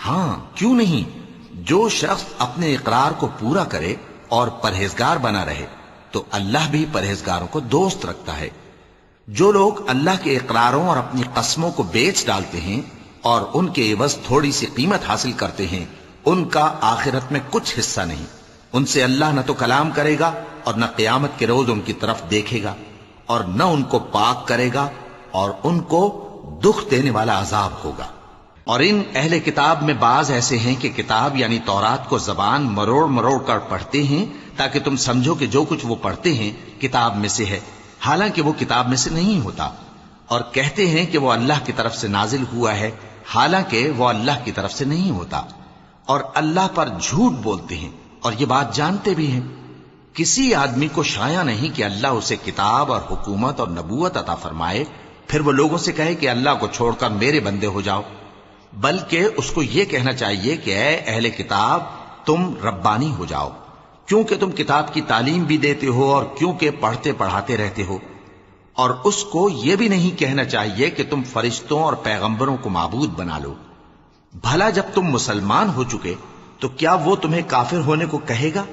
ہاں کیوں نہیں، جو شخص اپنے اقرار کو پورا کرے اور پرہیزگار بنا رہے تو اللہ بھی پرہیزگاروں کو دوست رکھتا ہے۔ جو لوگ اللہ کے اقراروں اور اپنی قسموں کو بیچ ڈالتے ہیں اور ان کے عوض تھوڑی سی قیمت حاصل کرتے ہیں، ان کا آخرت میں کچھ حصہ نہیں۔ ان سے اللہ نہ تو کلام کرے گا اور نہ قیامت کے روز ان کی طرف دیکھے گا، اور نہ ان کو پاک کرے گا، اور ان کو دکھ دینے والا عذاب ہوگا۔ اور ان اہل کتاب میں بعض ایسے ہیں کہ کتاب یعنی تورات کو زبان مروڑ مروڑ کر پڑھتے ہیں تاکہ تم سمجھو کہ جو کچھ وہ پڑھتے ہیں کتاب میں سے ہے، حالانکہ وہ کتاب میں سے نہیں ہوتا، اور کہتے ہیں کہ وہ اللہ کی طرف سے نازل ہوا ہے، حالانکہ وہ اللہ کی طرف سے نہیں ہوتا، اور اللہ پر جھوٹ بولتے ہیں اور یہ بات جانتے بھی ہیں۔ کسی آدمی کو شایع نہیں کہ اللہ اسے کتاب اور حکومت اور نبوت عطا فرمائے، پھر وہ لوگوں سے کہے کہ اللہ کو چھوڑ کر میرے بندے ہو جاؤ، بلکہ اس کو یہ کہنا چاہیے کہ اے اہل کتاب تم ربانی ہو جاؤ، کیونکہ تم کتاب کی تعلیم بھی دیتے ہو اور کیونکہ پڑھتے پڑھاتے رہتے ہو۔ اور اس کو یہ بھی نہیں کہنا چاہیے کہ تم فرشتوں اور پیغمبروں کو معبود بنا لو۔ بھلا جب تم مسلمان ہو چکے تو کیا وہ تمہیں کافر ہونے کو کہے گا؟